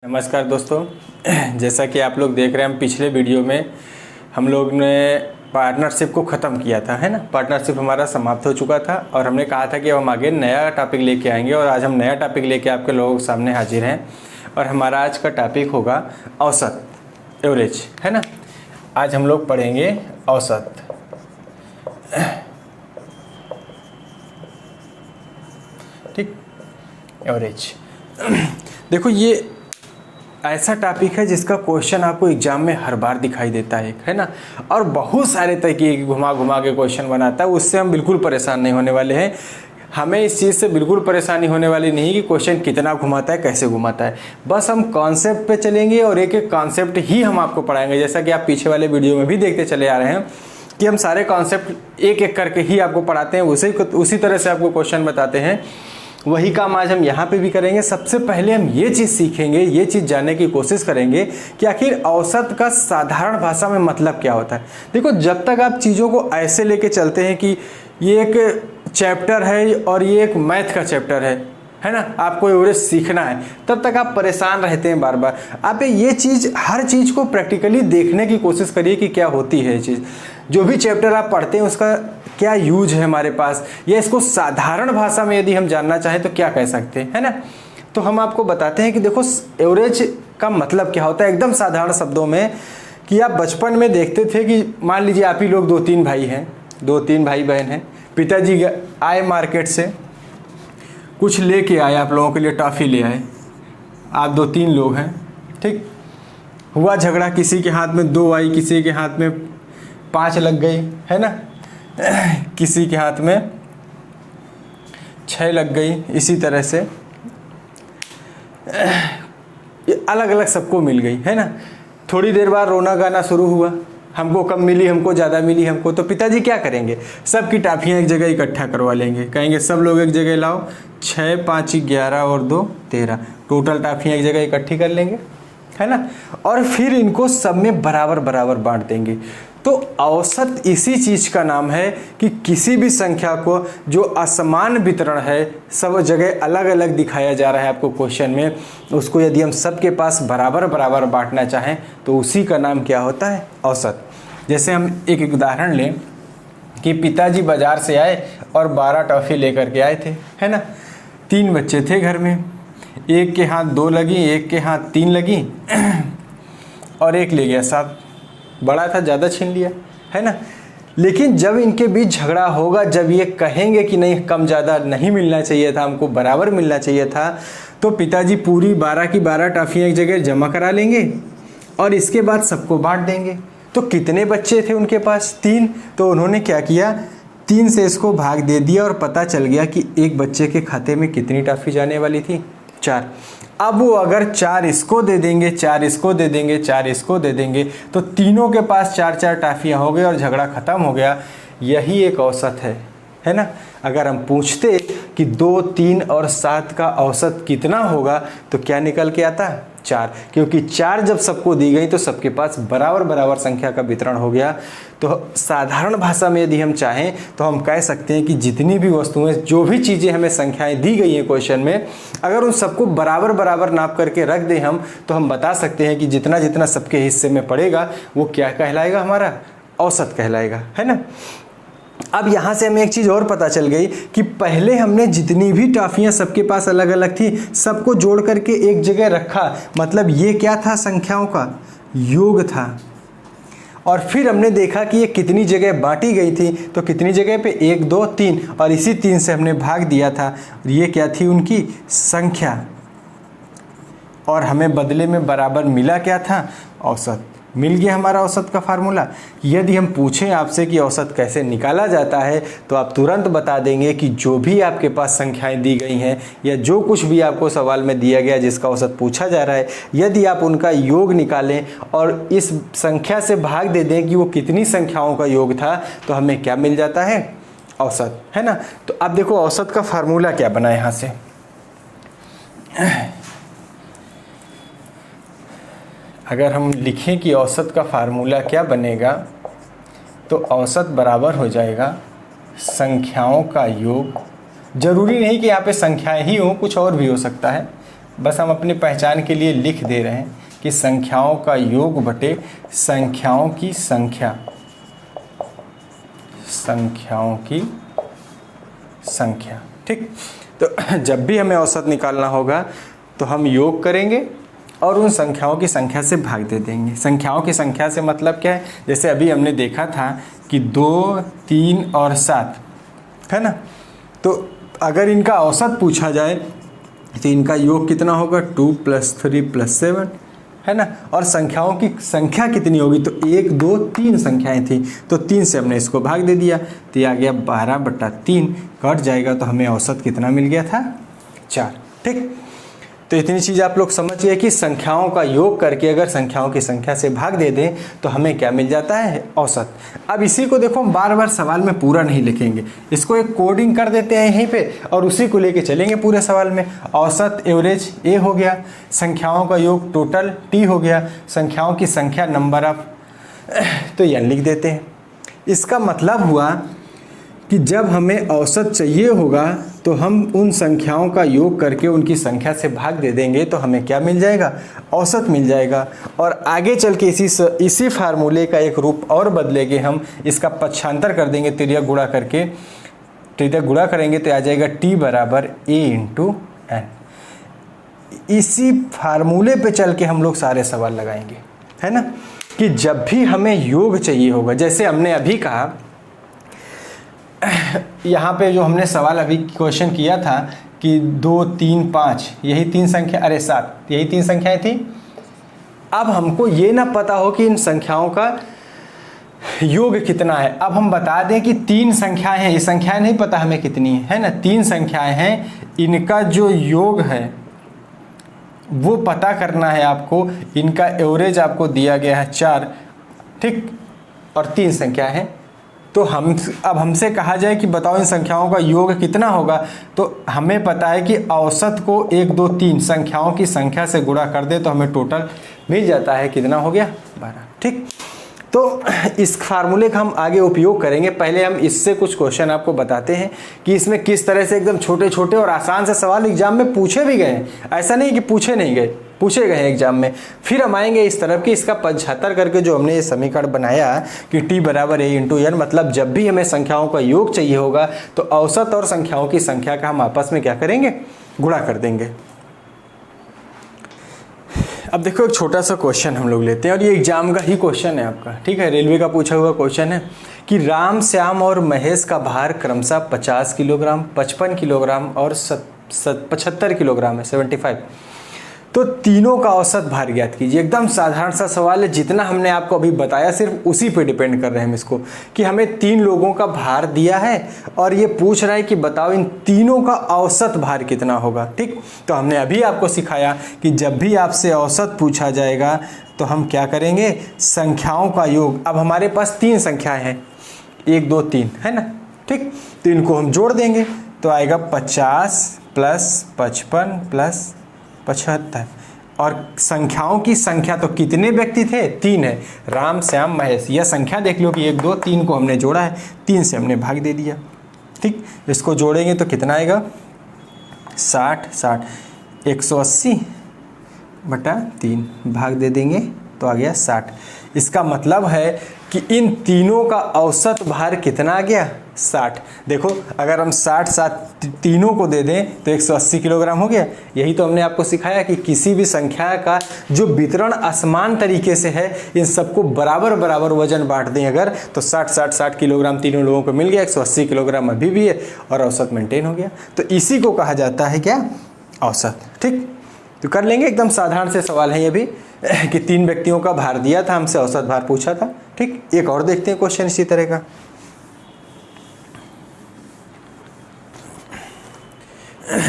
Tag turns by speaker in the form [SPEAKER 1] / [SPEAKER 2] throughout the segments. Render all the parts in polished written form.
[SPEAKER 1] नमस्कार दोस्तों, जैसा कि आप लोग देख रहे हैं, हम पिछले वीडियो में हम लोग ने पार्टनरशिप को ख़त्म किया था, है ना। पार्टनरशिप हमारा समाप्त हो चुका था और हमने कहा था कि अब हम आगे नया टॉपिक लेके आएंगे और आज हम नया टॉपिक लेके आपके लोगों के सामने हाजिर हैं। और हमारा आज का टॉपिक होगा औसत, एवरेज, है ना। आज हम लोग पढ़ेंगे औसत। ठीक, एवरेज। देखो, ये ऐसा टॉपिक है जिसका क्वेश्चन आपको एग्जाम में हर बार दिखाई देता है ना। और बहुत सारे तरीके के घुमा घुमा के क्वेश्चन बनाता है। उससे हम बिल्कुल परेशान नहीं होने वाले हैं। हमें इस चीज़ से बिल्कुल परेशानी होने वाली नहीं कि क्वेश्चन कितना घुमाता है, कैसे घुमाता है। बस हम कॉन्सेप्ट पे चलेंगे और एक एक कॉन्सेप्ट ही हम आपको पढ़ाएंगे। जैसा कि आप पीछे वाले वीडियो में भी देखते चले आ रहे हैं कि हम सारे कॉन्सेप्ट एक एक करके ही आपको पढ़ाते हैं, उसी तरह से आपको क्वेश्चन बताते हैं। वही काम आज हम यहाँ पे भी करेंगे। सबसे पहले हम ये चीज़ सीखेंगे, ये चीज़ जानने की कोशिश करेंगे कि आखिर औसत का साधारण भाषा में मतलब क्या होता है। देखो, जब तक आप चीज़ों को ऐसे लेके चलते हैं कि ये एक चैप्टर है और ये एक मैथ का चैप्टर है ना, आपको एवरेज सीखना है, तब तक आप परेशान रहते हैं बार बार। आप ये चीज़, हर चीज़ को प्रैक्टिकली देखने की कोशिश करिए कि क्या होती है ये चीज़। जो भी चैप्टर आप पढ़ते हैं उसका क्या यूज है हमारे पास, या इसको साधारण भाषा में यदि हम जानना चाहें तो क्या कह सकते हैं, है ना। तो हम आपको बताते हैं कि देखो, एवरेज का मतलब क्या होता है एकदम साधारण शब्दों में। कि आप बचपन में देखते थे कि मान लीजिए आप ही लोग 2-3 भाई हैं, 2-3 भाई बहन हैं। पिताजी आए मार्केट से, कुछ लेके आए, आप लोगों के लिए टॉफ़ी ले आए। आप 2-3 लोग हैं, ठीक। हुआ झगड़ा, किसी के हाथ में 2 आई, किसी के हाथ में 5 लग गई, है ना। किसी के हाथ में 6 लग गई। इसी तरह से अलग अलग सबको मिल गई, है ना। थोड़ी देर बाद रोना गाना शुरू हुआ, हमको कम मिली, हमको ज़्यादा मिली हमको। तो पिताजी क्या करेंगे, सब की टॉफियाँ एक जगह इकट्ठा करवा लेंगे। कहेंगे सब लोग एक जगह लाओ, 6, 5, 11 और 2, 13 टोटल टॉफियाँ एक जगह इकट्ठी कर लेंगे, है ना। और फिर इनको सब में बराबर बराबर बांट देंगे। तो औसत इसी चीज़ का नाम है कि किसी भी संख्या को जो असमान वितरण है, सब जगह अलग अलग दिखाया जा रहा है आपको क्वेश्चन में, उसको यदि हम सबके पास बराबर बराबर बांटना चाहें तो उसी का नाम क्या होता है, औसत। जैसे हम एक उदाहरण लें कि पिताजी बाज़ार से आए और 12 टॉफ़ी लेकर के आए थे, है ना। 3 बच्चे थे घर में, एक के हाथ 2 लगी, एक के हाथ 3 लगी और एक ले गया 7। बड़ा था, ज़्यादा छीन लिया, है ना। लेकिन जब इनके बीच झगड़ा होगा, जब ये कहेंगे कि नहीं, कम ज़्यादा नहीं मिलना चाहिए था, हमको बराबर मिलना चाहिए था, तो पिताजी पूरी 12 की 12 टॉफ़ियाँ एक जगह जमा करा लेंगे और इसके बाद सबको बांट देंगे। तो कितने बच्चे थे उनके पास, 3। तो उन्होंने क्या किया, 3 से इसको भाग दे दिया और पता चल गया कि एक बच्चे के खाते में कितनी टॉफ़ी जाने वाली थी, 4। अब वो अगर 4 इसको दे देंगे, 4 इसको दे देंगे, 4 इसको दे देंगे, तो तीनों के पास 4-4 टॉफ़ियाँ हो गई और झगड़ा ख़त्म हो गया। यही एक औसत है ना। अगर हम पूछते कि 2, 3 और 7 का औसत कितना होगा तो क्या निकल के आता, 4। क्योंकि 4 जब सबको दी गई तो सबके पास बराबर बराबर संख्या का वितरण हो गया। तो साधारण भाषा में यदि हम चाहें तो हम कह सकते हैं कि जितनी भी वस्तुएं, जो भी चीज़ें हमें संख्याएं दी गई हैं क्वेश्चन में, अगर उन सबको बराबर बराबर नाप करके रख दें हम, तो हम बता सकते हैं कि जितना जितना सबके हिस्से में पड़ेगा वो क्या कहलाएगा, हमारा औसत कहलाएगा, है ना। अब यहाँ से हमें एक चीज़ और पता चल गई कि पहले हमने जितनी भी टॉफ़ियाँ सबके पास अलग अलग थी, सबको जोड़ करके एक जगह रखा, मतलब ये क्या था, संख्याओं का योग था। और फिर हमने देखा कि ये कितनी जगह बांटी गई थी, तो कितनी जगह पे, 1, 2, 3, और इसी 3 से हमने भाग दिया था। ये क्या थी, उनकी संख्या। और हमें बदले में बराबर मिला क्या था, औसत। मिल गया हमारा औसत का फार्मूला। यदि हम पूछें आपसे कि औसत कैसे निकाला जाता है, तो आप तुरंत बता देंगे कि जो भी आपके पास संख्याएं दी गई हैं या जो कुछ भी आपको सवाल में दिया गया जिसका औसत पूछा जा रहा है, यदि आप उनका योग निकालें और इस संख्या से भाग दे दें कि वो कितनी संख्याओं का योग था, तो हमें क्या मिल जाता है, औसत, है ना। तो अब देखो औसत का फार्मूला क्या बना यहाँ से। अगर हम लिखें कि औसत का फार्मूला क्या बनेगा, तो औसत बराबर हो जाएगा संख्याओं का योग। ज़रूरी नहीं कि यहाँ पे संख्याएं ही हों, कुछ और भी हो सकता है। बस हम अपनी पहचान के लिए लिख दे रहे हैं कि संख्याओं का योग बटे संख्याओं की संख्या, संख्याओं की संख्या। ठीक, तो जब भी हमें औसत निकालना होगा तो हम योग करेंगे और उन संख्याओं की संख्या से भाग दे देंगे। संख्याओं की संख्या से मतलब क्या है, जैसे अभी हमने देखा था कि 2, 3 और 7 है ना, तो अगर इनका औसत पूछा जाए तो इनका योग कितना होगा, 2 + 3 + 7 है ना। और संख्याओं की संख्या कितनी होगी, तो 1, 2, 3 संख्याएं थी, तो 3 से हमने इसको भाग दे दिया, तो ये आ गया 12/3, कट जाएगा तो हमें औसत कितना मिल गया था, 4। ठीक, तो इतनी चीज़ आप लोग समझ गए कि संख्याओं का योग करके अगर संख्याओं की संख्या से भाग दे दें तो हमें क्या मिल जाता है, औसत। अब इसी को देखो हम बार बार सवाल में पूरा नहीं लिखेंगे, इसको एक कोडिंग कर देते हैं यहीं पे और उसी को लेके चलेंगे पूरे सवाल में। औसत एवरेज ए हो गया, संख्याओं का योग टोटल टी हो गया, संख्याओं की संख्या नंबर ऑफ तो एन लिख देते हैं। इसका मतलब हुआ कि जब हमें औसत चाहिए होगा तो हम उन संख्याओं का योग करके उनकी संख्या से भाग दे देंगे तो हमें क्या मिल जाएगा, औसत मिल जाएगा। और आगे चल के इसी फार्मूले का एक रूप और बदलेंगे हम, इसका पक्षांतर कर देंगे, त्रिज्या गुणा करके, त्रिज्या गुणा करेंगे तो आ जाएगा T = A × N। इसी फार्मूले पे चल के हम लोग सारे सवाल लगाएंगे, है ना, कि जब भी हमें योग चाहिए होगा, जैसे हमने अभी कहा यहाँ पे जो हमने सवाल अभी क्वेश्चन किया था कि 2, 3, 5 यही 3 संख्या, अरे 7 यही 3 संख्याएं थी। अब हमको ये ना पता हो कि इन संख्याओं का योग कितना है, अब हम बता दें कि 3 संख्याएं हैं, ये संख्याएं नहीं पता हमें कितनी है ना, 3 संख्याएं हैं, इनका जो योग है वो पता करना है आपको, इनका एवरेज आपको दिया गया है 4, ठीक, और 3 संख्या है। तो अब हमसे कहा जाए कि बताओ इन संख्याओं का योग कितना होगा, तो हमें पता है कि औसत को 1, 2, 3 संख्याओं की संख्या से गुणा कर दे तो हमें टोटल मिल जाता है, कितना हो गया, 12। ठीक, तो इस फार्मूले का हम आगे उपयोग करेंगे। पहले हम इससे कुछ क्वेश्चन आपको बताते हैं कि इसमें किस तरह से एकदम छोटे छोटे और आसान से सवाल एग्जाम में पूछे भी गए हैं, ऐसा नहीं कि पूछे नहीं गए, पूछे गए हैं एग्जाम में। फिर हम आएंगे इस तरफ कि इसका 75 करके जो हमने ये समीकरण बनाया कि T = A × N, मतलब जब भी हमें संख्याओं का योग चाहिए होगा तो औसत और संख्याओं की संख्या का हम आपस में क्या करेंगे, गुणा कर देंगे। अब देखो एक छोटा सा क्वेश्चन हम लोग लेते हैं और ये एग्जाम का ही क्वेश्चन है आपका, ठीक है, रेलवे का पूछा हुआ क्वेश्चन है कि राम, श्याम और महेश का भार क्रमशः 50 किलोग्राम, 55 किलोग्राम और 75 किलोग्राम है, 75। तो तीनों का औसत भार ज्ञात कीजिए। एकदम साधारण सा सवाल है, जितना हमने आपको अभी बताया सिर्फ उसी पे डिपेंड कर रहे हैं हम इसको, कि हमें 3 लोगों का भार दिया है और ये पूछ रहा है कि बताओ इन तीनों का औसत भार कितना होगा। ठीक, तो हमने अभी आपको सिखाया कि जब भी आपसे औसत पूछा जाएगा तो हम क्या करेंगे, संख्याओं का योग। अब हमारे पास 3 संख्याएं हैं, 1, 2, 3 है ना, ठीक, तो इनको हम जोड़ देंगे तो आएगा 50 + 55 + 75। और संख्याओं की संख्या तो कितने व्यक्ति थे, 3 है, राम, श्याम, महेश। यह संख्या देख लो कि 1, 2, 3 को हमने जोड़ा है, 3 से हमने भाग दे दिया। ठीक, इसको जोड़ेंगे तो कितना आएगा, 60 180/3 भाग दे देंगे तो आ गया 60। इसका मतलब है कि इन तीनों का औसत भार कितना आ गया, 60। देखो अगर हम 60 तीनों को दे दें तो 180 किलोग्राम हो गया। यही तो हमने आपको सिखाया कि किसी भी संख्या का जो वितरण असमान तरीके से है, इन सबको बराबर बराबर वजन बांट दें अगर, तो 60 किलोग्राम तीनों लोगों को मिल गया, 180 किलोग्राम अभी भी है और औसत मेंटेन हो गया। तो इसी को कहा जाता है क्या, औसत। ठीक, तो कर लेंगे, एकदम साधारण से सवाल है ये भी कि 3 व्यक्तियों का भार दिया था, हमसे औसत भार पूछा था। ठीक, एक और देखते हैं क्वेश्चन इसी तरह का।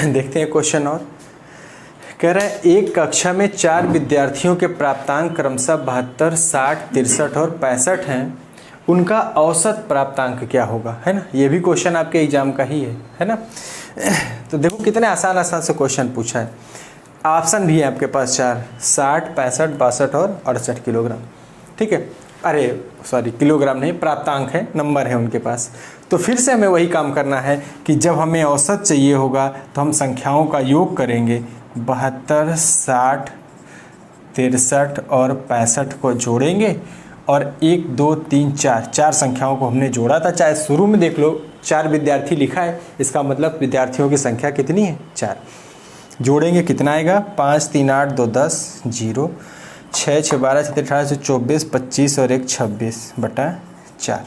[SPEAKER 1] देखते हैं क्वेश्चन और कह रहा है एक कक्षा में 4 विद्यार्थियों के प्राप्तांक क्रमशः 72, 60, 63 और 65 हैं, उनका औसत प्राप्तांक क्या होगा, है ना। ये भी क्वेश्चन आपके एग्जाम का ही है ना। तो देखो कितने आसान से क्वेश्चन पूछा है। ऑप्शन भी है आपके पास 4, 60, 65, 62 और 68 किलोग्राम। ठीक है, अरे सॉरी किलोग्राम नहीं, प्राप्तांक है, नंबर है उनके पास। तो फिर से हमें वही काम करना है कि जब हमें औसत चाहिए होगा तो हम संख्याओं का योग करेंगे, 72, 60, 63 और 65 को जोड़ेंगे और 1, 2, 3, 4 संख्याओं को हमने जोड़ा था। चाहे शुरू में देख लो 4 विद्यार्थी लिखा है, इसका मतलब विद्यार्थियों की संख्या कितनी है? 4। जोड़ेंगे कितना आएगा? 5, 3, 8, 2, 10, 0, 6, 6, 12, 6, 18, 24, 25 और 1, 26/4।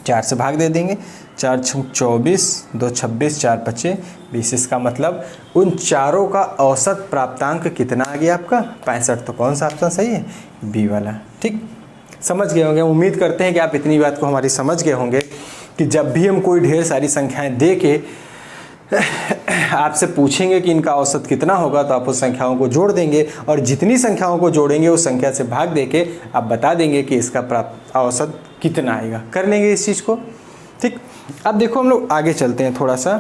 [SPEAKER 1] 4 से भाग दे देंगे, 4, 24, 2, 26, 4, 25, 20। इसका मतलब उन चारों का औसत प्राप्तांक कितना आ गया आपका? 65। तो कौन सा ऑप्शन सही है? बी वाला। ठीक, समझ गए होंगे। उम्मीद करते हैं कि आप इतनी बात को हमारी समझ गए होंगे कि जब भी हम कोई ढेर सारी संख्याएं दे के आपसे पूछेंगे कि इनका औसत कितना होगा, तो आप उस संख्याओं को जोड़ देंगे और जितनी संख्याओं को जोड़ेंगे उस संख्या से भाग देके आप बता देंगे कि इसका प्राप्त औसत कितना आएगा। कर लेंगे इस चीज़ को। ठीक, अब देखो हम लोग आगे चलते हैं थोड़ा सा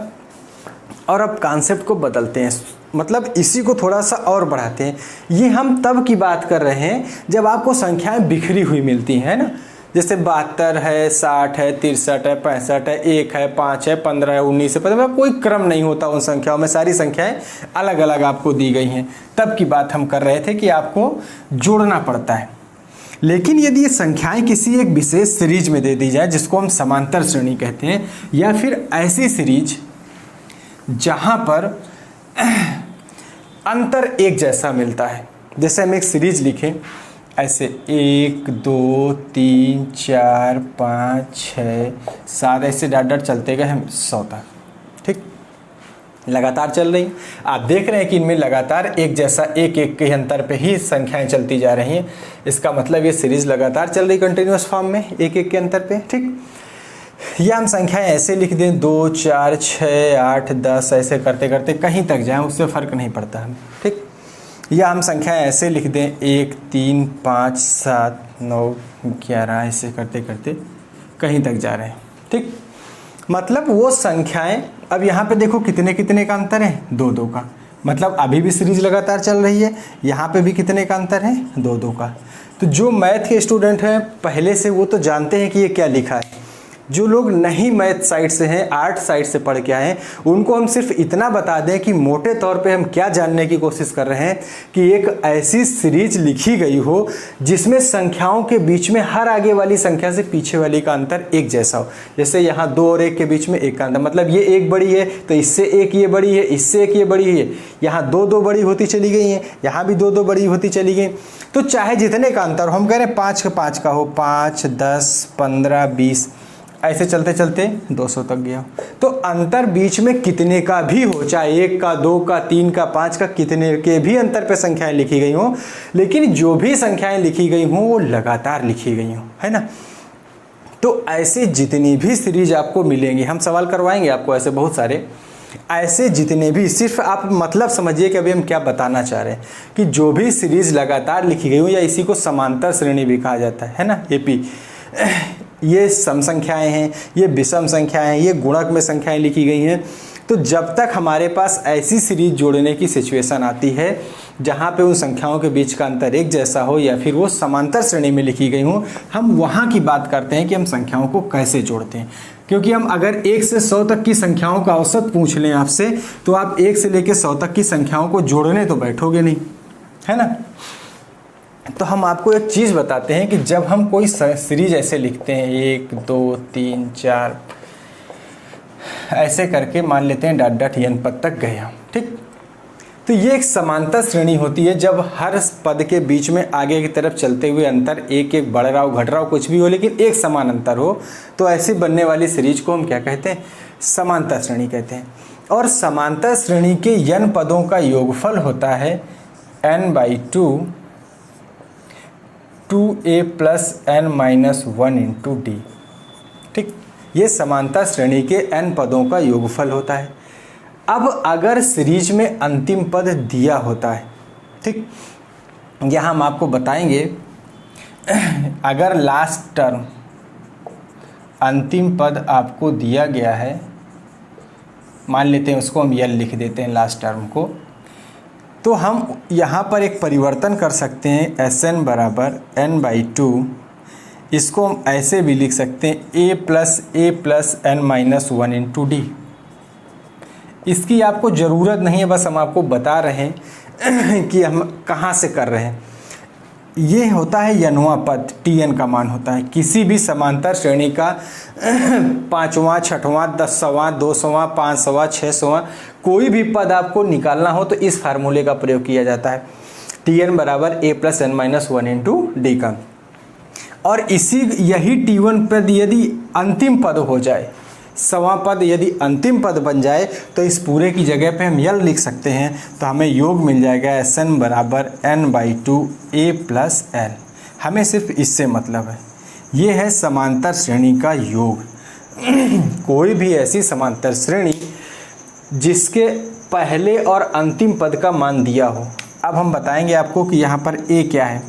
[SPEAKER 1] और अब कॉन्सेप्ट को बदलते हैं, मतलब इसी को थोड़ा सा और बढ़ाते हैं। ये हम तब की बात कर रहे हैं जब आपको संख्याएं बिखरी हुई मिलती हैं ना, जैसे 72 है, 60 है, 63 है, 65 है, 1 है, 5 है, 15 है, 19 है, मतलब कोई क्रम नहीं होता उन संख्याओं में, सारी संख्याएं अलग अलग आपको दी गई हैं। तब की बात हम कर रहे थे कि आपको जोड़ना पड़ता है। लेकिन यदि ये संख्याएं किसी एक विशेष सीरीज में दे दी जाए, जिसको हम समांतर श्रेणी कहते हैं, या फिर ऐसी सीरीज जहां पर अंतर एक जैसा मिलता है, जैसे हम एक सीरीज लिखें ऐसे 1, 2, 3, 4, 5, 6, 7 ऐसे डॉट डॉट चलते गए हम 100 तक। ठीक, लगातार चल रही। आप देख रहे हैं कि इनमें लगातार एक जैसा एक के अंतर पे ही संख्याएं चलती जा रही हैं। इसका मतलब ये सीरीज लगातार चल रही कंटिन्यूअस फॉर्म में एक के अंतर पे। ठीक, या हम संख्याएं ऐसे लिख दें 2, 4, 6, 8, 10 ऐसे करते करते कहीं तक जाएं, उससे फ़र्क नहीं पड़ता हमें। ठीक, या हम संख्याएं ऐसे लिख दें 1, 3, 5, 7, 9, 11 ऐसे करते करते कहीं तक जा रहे हैं। ठीक, मतलब वो संख्याएं, अब यहाँ पे देखो कितने कितने का अंतर है? 2, 2 का। मतलब अभी भी सीरीज लगातार चल रही है। यहाँ पे भी कितने का अंतर है? 2, 2 का। तो जो मैथ के स्टूडेंट हैं पहले से, वो तो जानते हैं कि ये क्या लिखा है। जो लोग नहीं मैथ साइड से हैं, आर्ट साइड से पढ़ के आए हैं, उनको हम सिर्फ इतना बता दें कि मोटे तौर पे हम क्या जानने की कोशिश कर रहे हैं कि एक ऐसी सीरीज लिखी गई हो जिसमें संख्याओं के बीच में हर आगे वाली संख्या से पीछे वाली का अंतर एक जैसा हो। जैसे यहाँ 2 और 1 के बीच में 1 का अंतर, मतलब ये 1 बड़ी है तो इससे 1 ये बड़ी है, इससे 1 ये बड़ी है। यहाँ 2, 2 बड़ी होती चली गई हैं, यहाँ भी 2, 2 बड़ी होती चली गई। तो चाहे जितने का अंतर हो, हम कह रहे हैं 5 का 5 का हो, 5, 10, 15, 20 ऐसे चलते चलते 200 तक गया। तो अंतर बीच में कितने का भी हो, चाहे 1 का, 2 का, 3 का, 5 का, कितने के भी अंतर पे संख्याएं लिखी गई हों, लेकिन जो भी संख्याएं लिखी गई हों वो लगातार लिखी गई हों, है ना। तो ऐसे जितनी भी सीरीज आपको मिलेंगी, हम सवाल करवाएंगे आपको ऐसे बहुत सारे, ऐसे जितने भी, सिर्फ आप मतलब समझिए कि अभी हम क्या बताना चाह रहे हैं कि जो भी सीरीज लगातार लिखी गई हो, या इसी को समांतर श्रेणी भी कहा जाता है ना, एपी, ये सम संख्याएं हैं, ये विषम संख्याएं हैं, ये गुणक में संख्याएं लिखी गई हैं। तो जब तक हमारे पास ऐसी सीरीज जोड़ने की सिचुएशन आती है जहाँ पे उन संख्याओं के बीच का अंतर एक जैसा हो या फिर वो समांतर श्रेणी में लिखी गई हो, हम वहाँ की बात करते हैं कि हम संख्याओं को कैसे जोड़ते हैं। क्योंकि हम अगर 1 से 100 तक की संख्याओं का औसत पूछ लें आपसे, तो आप 1 से लेकर 100 तक की संख्याओं को जोड़ने तो बैठोगे नहीं, है ना। तो हम आपको एक चीज़ बताते हैं कि जब हम कोई सीरीज ऐसे लिखते हैं 1, 2, 3, 4 ऐसे करके, मान लेते हैं डॉट डॉट n पद तक गए हम, ठीक। तो ये एक समांतर श्रेणी होती है जब हर पद के बीच में आगे की तरफ चलते हुए अंतर एक एक बढ़ रहा हो, घट रहा हो, कुछ भी हो, लेकिन एक समान अंतर हो, तो ऐसी बनने वाली सीरीज को हम क्या कहते हैं? समांतर श्रेणी कहते हैं। और समांतर श्रेणी के n पदों का योगफल होता है n/2 2a + n-1 × d, ठीक। ये समांतर श्रेणी के n पदों का योगफल होता है। अब अगर सीरीज में अंतिम पद दिया होता है, ठीक, यहाँ हम आपको बताएंगे, अगर लास्ट टर्म अंतिम पद आपको दिया गया है, मान लेते हैं उसको हम l लिख देते हैं लास्ट टर्म को, तो हम यहाँ पर एक परिवर्तन कर सकते हैं, Sn = n/2। इसको हम ऐसे भी लिख सकते हैं a + n-1 × d। इसकी आपको ज़रूरत नहीं है, बस हम आपको बता रहे हैं कि हम कहाँ से कर रहे हैं। ये होता है यनवा पद, Tn का मान होता है किसी भी समांतर श्रेणी का 5वां, 6वां, 10वां, 200वां, 500वां, 600वां कोई भी पद आपको निकालना हो तो इस फार्मूले का प्रयोग किया जाता है। Tn बराबर a + n - 1 इंटू डी का। और यही T1 पद यदि अंतिम पद हो जाए, 100वां पद यदि अंतिम पद बन जाए तो इस पूरे की जगह पे हम यल लिख सकते हैं। तो हमें योग मिल जाएगा Sn बराबर n/2 a + n। हमें सिर्फ इससे मतलब है, ये है समांतर श्रेणी का योग। कोई भी ऐसी समांतर श्रेणी जिसके पहले और अंतिम पद का मान दिया हो। अब हम बताएंगे आपको कि यहाँ पर a क्या है।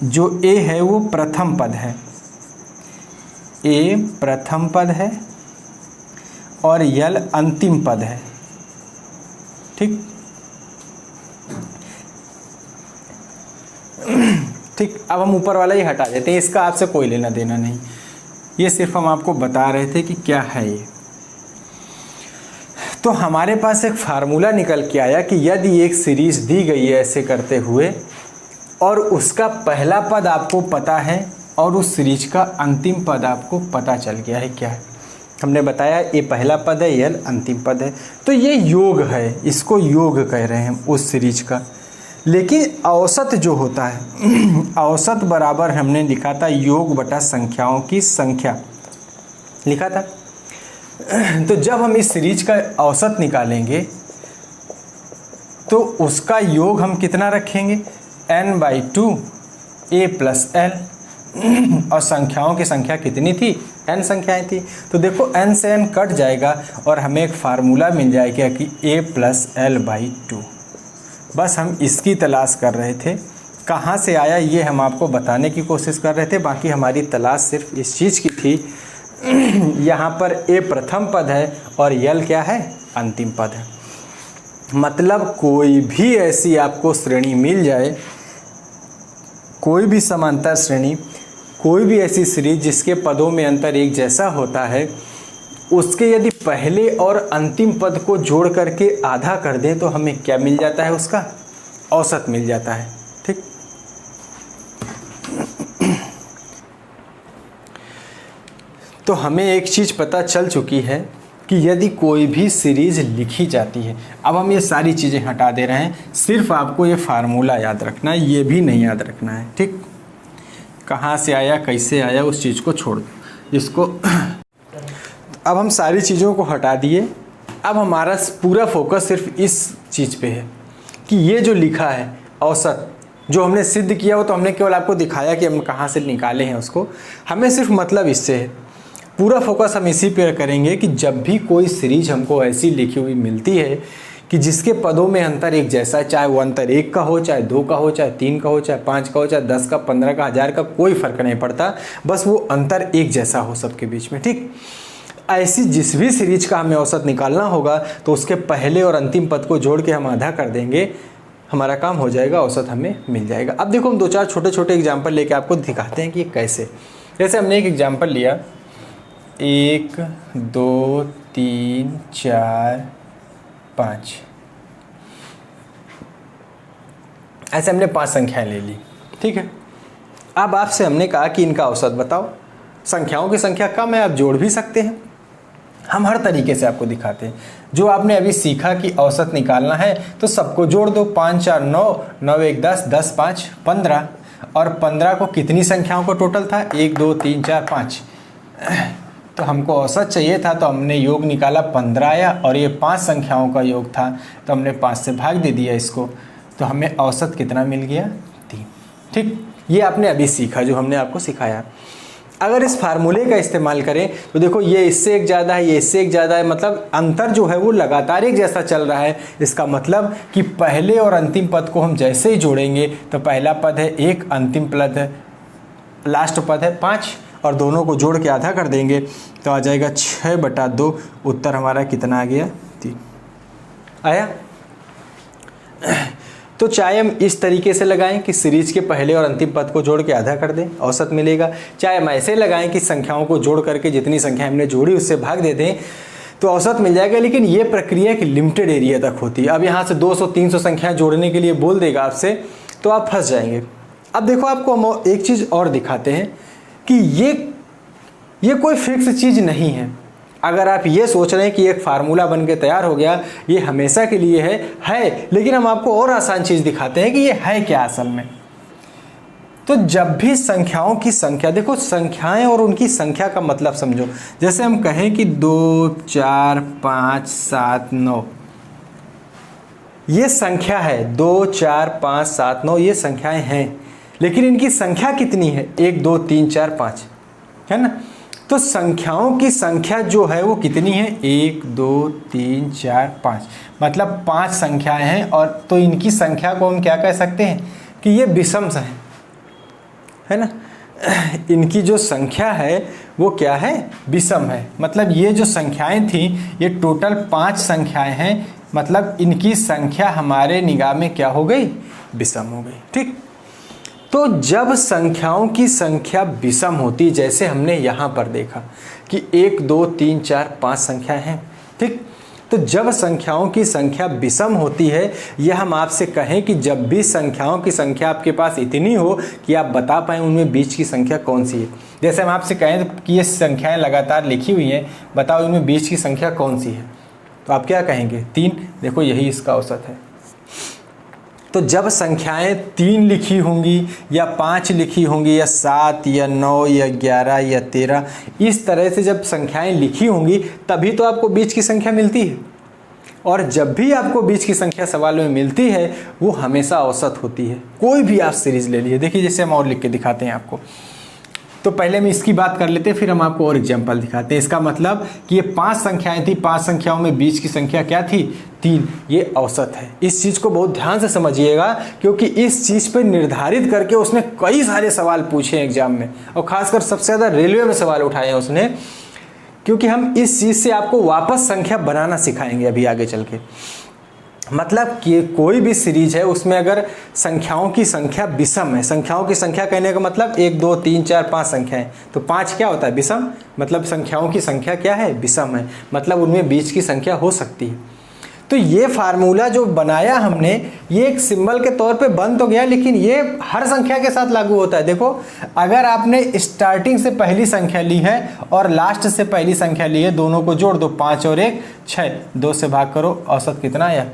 [SPEAKER 1] जो a है वो प्रथम पद है, a प्रथम पद है और यल अंतिम पद है। ठीक ठीक। अब हम ऊपर वाला ही हटा देते हैं, इसका आपसे कोई लेना देना नहीं, ये सिर्फ हम आपको बता रहे थे कि क्या है ये। तो हमारे पास एक फार्मूला निकल के आया कि यदि एक सीरीज दी गई है ऐसे करते हुए और उसका पहला पद आपको पता है और उस सीरीज का अंतिम पद आपको पता चल गया है, क्या है हमने बताया ये पहला पद है, यल अंतिम पद है, तो ये योग है, इसको योग कह रहे हैं उस सीरीज का। लेकिन औसत जो होता है औसत बराबर हमने लिखा था योग बटा संख्याओं की संख्या लिखा था। तो जब हम इस सीरीज का औसत निकालेंगे तो उसका योग हम कितना रखेंगे, n/2 a + l। और संख्याओं की संख्या कितनी थी, n संख्याएं थी। तो देखो n से n कट जाएगा और हमें एक फार्मूला मिल जाएगा कि a + l/2। बस हम इसकी तलाश कर रहे थे, कहाँ से आया ये हम आपको बताने की कोशिश कर रहे थे। बाकी हमारी तलाश सिर्फ इस चीज़ की थी, यहाँ पर a प्रथम पद है और यल क्या है, अंतिम पद है। मतलब कोई भी ऐसी आपको श्रेणी मिल जाए, कोई भी समांतर श्रेणी, कोई भी ऐसी सीरीज जिसके पदों में अंतर एक जैसा होता है, उसके यदि पहले और अंतिम पद को जोड़ करके आधा कर दें तो हमें क्या मिल जाता है, उसका औसत मिल जाता है। ठीक। तो हमें एक चीज़ पता चल चुकी है कि यदि कोई भी सीरीज लिखी जाती है, अब हम ये सारी चीज़ें हटा दे रहे हैं, सिर्फ आपको ये फार्मूला याद रखना है, ये भी नहीं याद रखना है। ठीक। कहाँ से आया, कैसे आया, उस चीज़ को छोड़ दो इसको। अब हम सारी चीज़ों को हटा दिए, अब हमारा पूरा फोकस सिर्फ इस चीज़ पे है कि ये जो लिखा है औसत, जो हमने सिद्ध किया वो तो हमने केवल आपको दिखाया कि हम कहाँ से निकाले हैं उसको, हमें सिर्फ मतलब इससे है। पूरा फोकस हम इसी पे करेंगे कि जब भी कोई सीरीज हमको ऐसी लिखी हुई मिलती है कि जिसके पदों में अंतर एक जैसा है, चाहे वो अंतर 1 का हो, चाहे 2 का हो, चाहे 3 का हो, चाहे 5 का हो, चाहे 10 का, 15 का, 1000 का, कोई फ़र्क नहीं पड़ता, बस वो अंतर एक जैसा हो सबके बीच में। ठीक। ऐसी जिस भी सीरीज का हमें औसत निकालना होगा तो उसके पहले और अंतिम पद को जोड़ के हम आधा कर देंगे, हमारा काम हो जाएगा, औसत हमें मिल जाएगा। अब देखो हम 2-4 छोटे छोटे एग्जाम्पल लेके आपको दिखाते हैं कि कैसे। जैसे हमने एक एग्जाम्पल लिया, 1 2 3 4 5, ऐसे हमने 5 संख्याएं ले ली। ठीक है। अब आपसे हमने कहा कि इनका औसत बताओ। संख्याओं की संख्या कम है, आप जोड़ भी सकते हैं, हम हर तरीके से आपको दिखाते हैं। जो आपने अभी सीखा कि औसत निकालना है तो सबको जोड़ दो, 5 4 9, 9 1 10, 10 5 15, और 15 को कितनी संख्याओं को टोटल था, 1 2 3 4 5, तो हमको औसत चाहिए था तो हमने योग निकाला, 15 आया, और ये 5 संख्याओं का योग था तो हमने 5 से भाग दे दिया इसको, तो हमें औसत कितना मिल गया, 3। ठीक। ये आपने अभी सीखा, जो हमने आपको सिखाया। अगर इस फार्मूले का इस्तेमाल करें तो देखो ये इससे एक ज़्यादा है, ये इससे एक ज़्यादा है, मतलब अंतर जो है वो लगातार एक जैसा चल रहा है। इसका मतलब कि पहले और अंतिम पद को हम जैसे ही जोड़ेंगे तो पहला पद है 1, अंतिम पद है, लास्ट पद है 5, और दोनों को जोड़ के आधा कर देंगे तो आ जाएगा 6/2। उत्तर हमारा कितना आ गया, 3 आया। तो चाहे हम इस तरीके से लगाएं कि सीरीज के पहले और अंतिम पद को जोड़ के आधा कर दें, औसत मिलेगा। चाहे हम ऐसे लगाएं कि संख्याओं को जोड़ करके जितनी संख्या हमने जोड़ी उससे भाग दे दें, तो औसत मिल जाएगा। लेकिन ये प्रक्रिया एक लिमिटेड एरिया तक होती है। अब यहाँ से 200-300 संख्याएं जोड़ने के लिए बोल देगा आपसे तो आप फंस जाएंगे। अब देखो आपको हम एक चीज़ और दिखाते हैं कि ये कोई फिक्स चीज़ नहीं है। अगर आप ये सोच रहे हैं कि एक फार्मूला बन के तैयार हो गया, ये हमेशा के लिए है, लेकिन हम आपको और आसान चीज़ दिखाते हैं कि ये है क्या असल में। तो जब भी संख्याओं की संख्या, देखो संख्याएं और उनकी संख्या का मतलब समझो। जैसे हम कहें कि 2, 4, 5, 7, 9 ये संख्या है, 2, 4, 5, 7, 9 ये संख्याएं हैं, लेकिन इनकी संख्या कितनी है? 1, 2, 3, 4, 5 है ना। तो संख्याओं की संख्या जो है वो कितनी है? 1, 2, 3, 4, 5 मतलब 5 संख्याएं हैं। और तो इनकी संख्या को हम क्या कह सकते हैं कि ये विषम है ना। इनकी जो संख्या है वो क्या है? विषम है। मतलब ये जो संख्याएं थी ये टोटल 5 संख्याएं हैं, मतलब इनकी संख्या हमारे निगाह में क्या हो गई? विषम हो गई। ठीक। तो जब संख्याओं की संख्या विषम होती, जैसे हमने यहाँ पर देखा कि 1, 2, 3, 4, 5 संख्याएं हैं। ठीक। तो जब संख्याओं की संख्या विषम होती है, यह हम आपसे कहें कि जब भी संख्याओं की संख्या आपके पास इतनी हो कि आप बता पाएँ उनमें बीच की संख्या कौन सी है। जैसे हम आपसे कहें कि ये संख्याएं लगातार लिखी हुई हैं, बताओ इनमें बीच की संख्या कौन सी है, तो आप क्या कहेंगे? 3। देखो यही इसका औसत है। तो जब संख्याएं 3 लिखी होंगी या 5 लिखी होंगी या 7 या 9 या 11 या 13 इस तरह से जब संख्याएं लिखी होंगी तभी तो आपको बीच की संख्या मिलती है। और जब भी आपको बीच की संख्या सवाल में मिलती है वो हमेशा औसत होती है। कोई भी आप सीरीज ले लीजिए। देखिए जैसे हम और लिख के दिखाते हैं आपको। तो पहले हम इसकी बात कर लेते हैं, फिर हम आपको और एग्जाम्पल दिखाते हैं। इसका मतलब कि ये 5 संख्याएं थी, 5 संख्याओं में बीच की संख्या क्या थी? 3। ये औसत है। इस चीज़ को बहुत ध्यान से समझिएगा, क्योंकि इस चीज़ पर निर्धारित करके उसने कई सारे सवाल पूछे हैं एग्जाम में, और खासकर सबसे ज़्यादा रेलवे में सवाल उठाए हैं उसने, क्योंकि हम इस चीज़ से आपको वापस संख्या बनाना सिखाएंगे अभी आगे चल के। मतलब कि कोई भी सीरीज है उसमें अगर संख्याओं की संख्या विषम है, संख्याओं की संख्या कहने का मतलब 1, 2, 3, 4, 5 संख्याएं, तो 5 क्या होता है? विषम। मतलब संख्याओं की संख्या क्या है? विषम है। मतलब उनमें बीच की संख्या हो सकती है। तो ये फार्मूला जो बनाया हमने, ये एक सिंबल के तौर पे बन तो गया, लेकिन ये हर संख्या के साथ लागू होता है। देखो अगर आपने स्टार्टिंग से पहली संख्या ली है और लास्ट से पहली संख्या ली है, दोनों को जोड़ दो, 5 और 1 6, 2 से भाग करो, औसत कितना आया?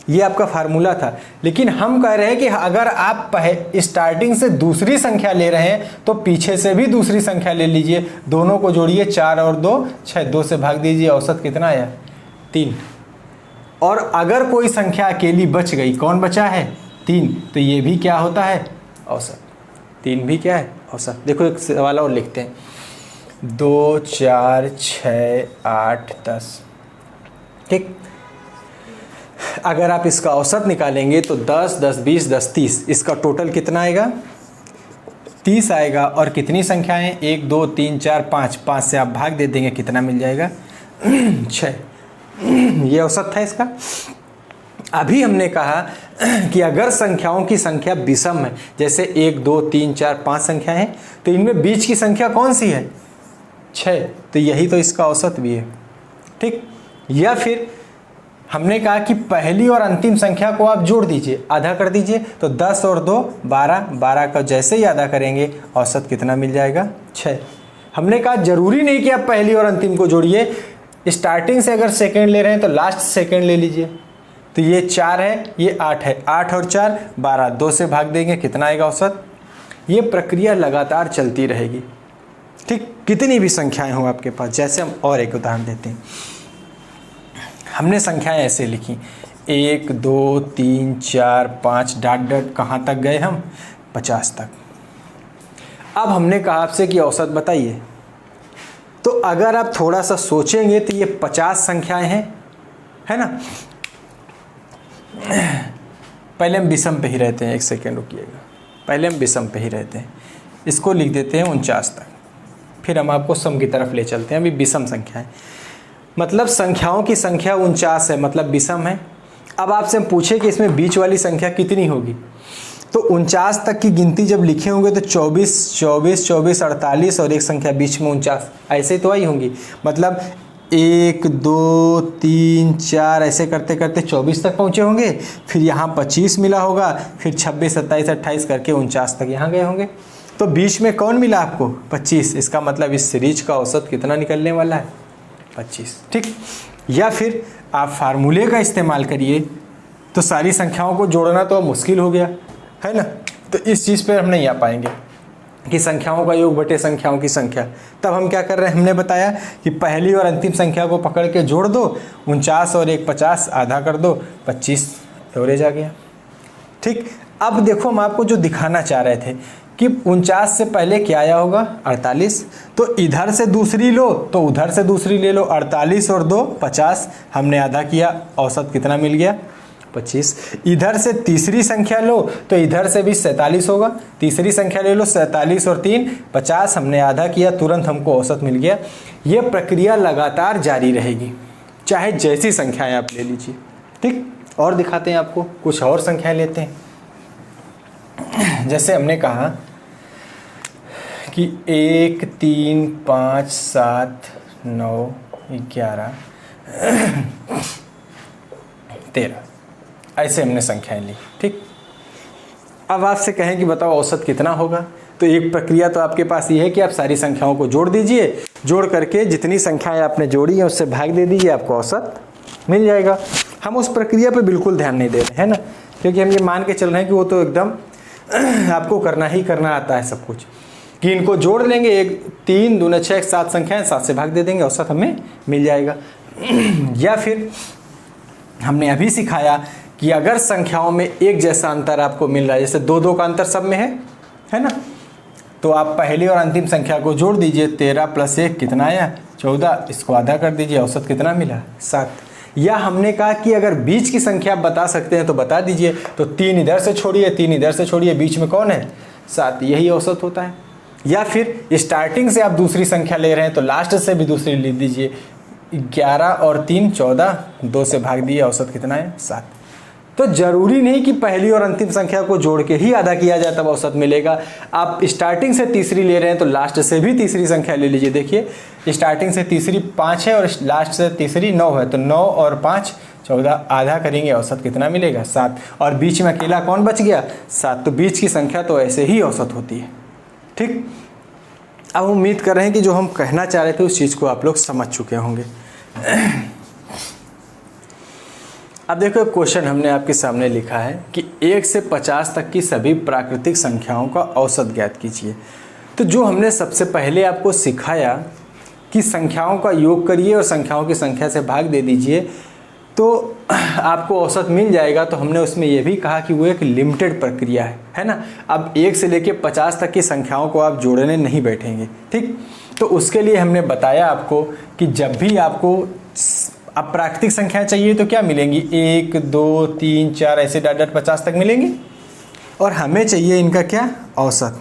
[SPEAKER 1] ये आपका फार्मूला था। लेकिन हम कह रहे हैं कि अगर आप स्टार्टिंग से दूसरी संख्या ले रहे हैं तो पीछे से भी दूसरी संख्या ले लीजिए, दोनों को जोड़िए, 4 और 2 6, 2 से भाग दीजिए, औसत कितना आया? 3। और अगर कोई संख्या अकेली बच गई, कौन बचा है? 3, तो ये भी क्या होता है? औसत। 3 भी क्या है? औसत। देखो एक सवाल और लिखते हैं, 2, 4, 6, 8, 10। ठीक। अगर आप इसका औसत निकालेंगे तो 10, 10, 20, 10, 30, इसका टोटल कितना आएगा? 30 आएगा। और कितनी संख्याएं? 1, 2, 3, 4, 5, 5 से आप भाग दे देंगे, कितना मिल जाएगा? 6। ये औसत था इसका। अभी हमने कहा कि अगर संख्याओं की संख्या विषम है, जैसे 1, 2, 3, 4, 5 संख्या है, तो इनमें बीच की संख्या कौन सी है? 6। तो यही तो इसका औसत भी है। ठीक। या फिर हमने कहा कि पहली और अंतिम संख्या को आप जोड़ दीजिए, आधा कर दीजिए, तो 10 और 2 12, 12 का जैसे ही आधा करेंगे औसत कितना मिल जाएगा? 6। हमने कहा जरूरी नहीं कि आप पहली और अंतिम को जोड़िए, स्टार्टिंग से अगर सेकंड ले रहे हैं तो लास्ट सेकंड ले लीजिए। तो ये 4 है, ये 8 है, 8 और 4 12, 2 से भाग देंगे, कितना आएगा औसत? ये प्रक्रिया लगातार चलती रहेगी। ठीक। कितनी भी संख्याएं हो आपके पास। जैसे हम और एक उदाहरण देते हैं, हमने संख्याएं ऐसे लिखी 1, 2, 3, 4, 5 डॉट डॉट, कहाँ तक गए हम? 50 तक। अब हमने कहा आपसे कि औसत बताइए, तो अगर आप थोड़ा सा सोचेंगे तो ये 50 संख्याएं हैं, है ना। पहले हम विषम पे ही रहते हैं, 1 सेकेंड रुकिएगा। पहले हम विषम पे ही रहते हैं, इसको लिख देते हैं 49 तक, फिर हम आपको सम की तरफ ले चलते हैं। अभी विषम संख्याएं, मतलब संख्याओं की संख्या 49 है, मतलब विषम है। अब आपसे हम पूछे कि इसमें बीच वाली संख्या कितनी होगी, तो 49 तक की गिनती जब लिखे होंगे तो 24, 24, 24, 48 और एक संख्या बीच में 49, ऐसे तो आई होंगी। मतलब 1 2 3 4 ऐसे करते करते 24 तक पहुँचे होंगे, फिर यहाँ 25 मिला होगा, फिर 26 27 28 करके 49 तक यहाँ गए होंगे। तो बीच में कौन मिला आपको? 25। इसका मतलब इस सीरीज का औसत कितना निकलने वाला है? 25। ठीक। या फिर आप फार्मूले का इस्तेमाल करिए, तो सारी संख्याओं को जोड़ना तो मुश्किल हो गया है ना, तो इस चीज़ पर हम नहीं आ पाएंगे कि संख्याओं का योग बटे संख्याओं की संख्या। तब हम क्या कर रहे हैं, हमने बताया कि पहली और अंतिम संख्या को पकड़ के जोड़ दो, 49 और 1 50, आधा कर दो, 25 एवरेज आ गया। ठीक। अब देखो हम आपको जो दिखाना चाह रहे थे कि 49 से पहले क्या आया होगा? 48। तो इधर से दूसरी लो तो उधर से दूसरी ले लो, 48 और 2 50, हमने आधा किया, औसत कितना मिल गया? 25। इधर से तीसरी संख्या लो तो इधर से भी 47 होगा, तीसरी संख्या ले लो, 47 और 3 50, हमने आधा किया, तुरंत हमको औसत मिल गया। ये प्रक्रिया लगातार जारी रहेगी, चाहे जैसी संख्याएं आप ले लीजिए। ठीक। और दिखाते हैं आपको, कुछ और संख्याएं लेते हैं। जैसे हमने कहा कि 1 3 5 7 9 11 13, ऐसे हमने संख्याएं ली। ठीक। अब आपसे कहें कि बताओ औसत कितना होगा, तो एक प्रक्रिया तो आपके पास ये है कि आप सारी संख्याओं को जोड़ दीजिए, जोड़ करके जितनी संख्याएं आपने जोड़ी हैं उससे भाग दे दीजिए, आपको औसत मिल जाएगा। हम उस प्रक्रिया पे बिल्कुल ध्यान नहीं दे रहे हैं ना, क्योंकि हम ये मान के चल रहे हैं कि वो तो एकदम आपको करना ही करना आता है सब कुछ, कि इनको जोड़ लेंगे, 1 3 2 6 7 संख्याएं, 7 से भाग दे देंगे, औसत हमें मिल जाएगा। या फिर हमने अभी सिखाया कि अगर संख्याओं में एक जैसा अंतर आपको मिल रहा है, जैसे 2 2 का अंतर सब में है ना, तो आप पहली और अंतिम संख्या को जोड़ दीजिए, 13 + 1 कितना आया? 14, इसको आधा कर दीजिए, औसत कितना मिला? 7। या हमने कहा कि अगर बीच की संख्या आप बता सकते हैं तो बता दीजिए, तो 3 इधर से छोड़िए, 3 इधर से छोड़िए, बीच में कौन है? 7, यही औसत होता है। या फिर स्टार्टिंग से आप दूसरी संख्या ले रहे हैं तो लास्ट से भी दूसरी ले दीजिए, 11 और 3 14, 2 से भाग दिए, औसत कितना है? 7। तो जरूरी नहीं कि पहली और अंतिम संख्या को जोड़ के ही आधा किया जाए तब औसत मिलेगा। आप स्टार्टिंग से तीसरी ले रहे हैं तो लास्ट से भी तीसरी संख्या ले लीजिए। देखिए स्टार्टिंग से तीसरी 5 है और लास्ट से तीसरी 9 है, तो 9 और 5 14, आधा करेंगे, औसत कितना मिलेगा? 7। और बीच में अकेला कौन बच गया? 7। तो बीच की संख्या तो ऐसे ही औसत होती है। ठीक। अब उम्मीद कर रहे हैं कि जो हम कहना चाह रहे थे उस चीज़ को आप लोग समझ चुके होंगे। अब देखो क्वेश्चन हमने आपके सामने लिखा है कि 1 से 50 तक की सभी प्राकृतिक संख्याओं का औसत ज्ञात कीजिए। तो जो हमने सबसे पहले आपको सिखाया कि संख्याओं का योग करिए और संख्याओं की संख्या से भाग दे दीजिए तो आपको औसत मिल जाएगा, तो हमने उसमें यह भी कहा कि वो एक लिमिटेड प्रक्रिया है ना। अब 1 से लेकर 50 तक की संख्याओं को आप जोड़ने नहीं बैठेंगे। ठीक। तो उसके लिए हमने बताया आपको कि जब भी आपको अब प्राकृतिक संख्याएं चाहिए तो क्या मिलेंगी? 1 2 3 4 ऐसे डॉट 50 तक मिलेंगी, और हमें चाहिए इनका क्या? औसत।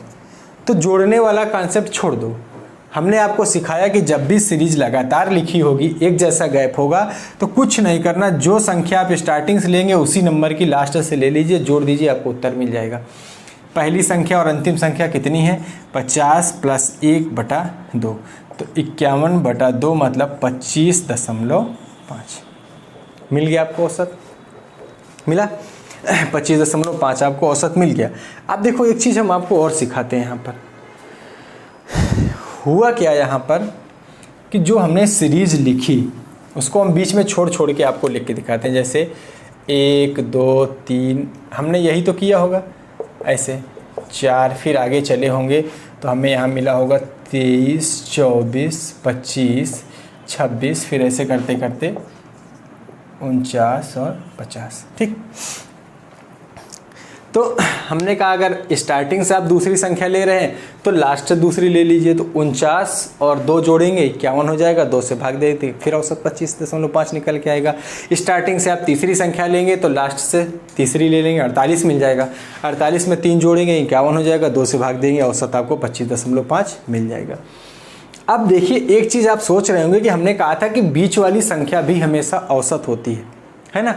[SPEAKER 1] तो जोड़ने वाला कॉन्सेप्ट छोड़ दो। हमने आपको सिखाया कि जब भी सीरीज लगातार लिखी होगी, एक जैसा गैप होगा, तो कुछ नहीं करना, जो संख्या आप स्टार्टिंग से लेंगे उसी नंबर की लास्ट से ले लीजिए, जोड़ दीजिए, आपको उत्तर मिल जाएगा। पहली संख्या और अंतिम संख्या कितनी है? 50 + 1/2, तो 51/2 मतलब 25.5 मिल गया आपको औसत। मिला 25.5 आपको औसत मिल गया। अब देखो एक चीज़ हम आपको और सिखाते हैं। यहाँ पर हुआ क्या, यहाँ पर कि जो हमने सीरीज लिखी उसको हम बीच में छोड़ छोड़ के आपको लिख के दिखाते हैं। जैसे 1 2 3 हमने यही तो किया होगा, ऐसे 4 फिर आगे चले होंगे तो हमें यहाँ मिला होगा 23 24 25 26, फिर ऐसे करते करते 49 और 50। ठीक। तो हमने कहा अगर स्टार्टिंग से आप दूसरी संख्या ले रहे हैं तो लास्ट से दूसरी ले लीजिए, तो 49 और 2 जोड़ेंगे 51 हो जाएगा, 2 से भाग देते फिर औसत 25.5 निकल के आएगा। स्टार्टिंग से आप तीसरी संख्या लेंगे तो लास्ट से तीसरी ले लेंगे, 48 मिल जाएगा। 48 में 3 जोड़ेंगे 51 हो जाएगा, 2 से भाग देंगे, औसत आपको 25.5 मिल जाएगा। अब देखिए एक चीज़ आप सोच रहे होंगे कि हमने कहा था कि बीच वाली संख्या भी हमेशा औसत होती है ना।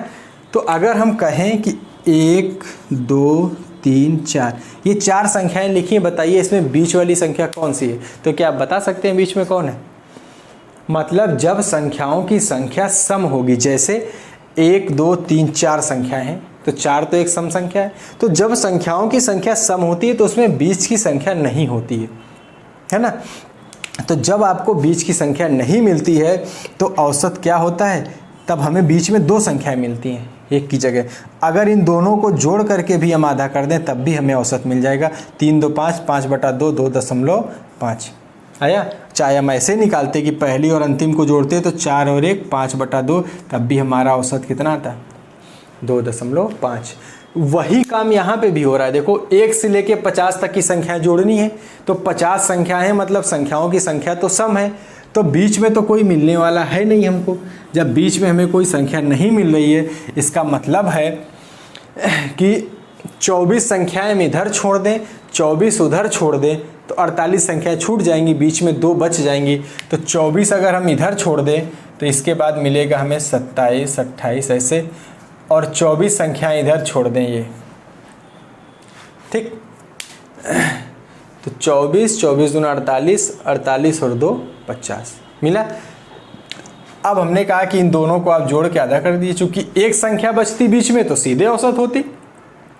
[SPEAKER 1] तो अगर हम कहें कि 1 2 3 4 ये 4 संख्याएं लिखी हैं, बताइए इसमें बीच वाली संख्या कौन सी है? तो क्या आप बता सकते हैं बीच में कौन है? मतलब जब संख्याओं की संख्या सम होगी, जैसे 1 2 3 4 संख्याएं हैं तो 4 तो एक सम संख्या है। तो जब संख्याओं की संख्या सम होती है तो उसमें बीच की संख्या नहीं होती है ना। तो जब आपको बीच की संख्या नहीं मिलती है तो औसत क्या होता है, तब हमें बीच में 2 संख्याएं मिलती हैं एक की जगह। अगर इन दोनों को जोड़ करके भी हम आधा कर दें तब भी हमें औसत मिल जाएगा। 3 2 5, 5/2 2.5 आया। चाहे हम ऐसे निकालते कि पहली और अंतिम को जोड़ते तो 4 और 1 5/2, तब भी हमारा औसत कितना आता, 2.5। वही काम यहाँ पे भी हो रहा है। देखो 1 से लेके 50 तक की संख्याएं जोड़नी है, तो 50 संख्याएं मतलब संख्याओं की संख्या तो सम है, तो बीच में तो कोई मिलने वाला है नहीं हमको। जब बीच में हमें कोई संख्या नहीं मिल रही है, इसका मतलब है कि 24 संख्याएं हम इधर छोड़ दें, 24 उधर छोड़ दें तो 48 संख्याएं छूट जाएंगी, बीच में 2 बच जाएंगी। तो 24 अगर हम इधर छोड़ दें तो इसके बाद मिलेगा हमें 27 28 ऐसे, और 24 संख्याएं इधर छोड़ दें ये, ठीक। तो 24 24 दूना 48, 48 और 2 50 मिला। अब हमने कहा कि इन दोनों को आप जोड़ के आधा कर दीजिए। चूंकि एक संख्या बचती बीच में तो सीधे औसत होती,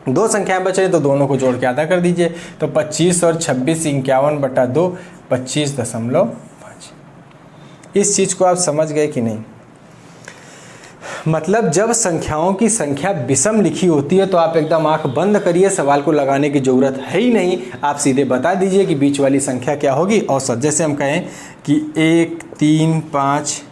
[SPEAKER 1] 2 संख्याएं बच रही तो दोनों को जोड़ के आधा कर दीजिए। तो 25 और 26 51/2 25.5। इस चीज़ को आप समझ गए कि नहीं। मतलब जब संख्याओं की संख्या विषम लिखी होती है तो आप एकदम आंख बंद करिए, सवाल को लगाने की ज़रूरत है ही नहीं। आप सीधे बता दीजिए कि बीच वाली संख्या क्या होगी, औसत। जैसे हम कहें कि 1 3 5,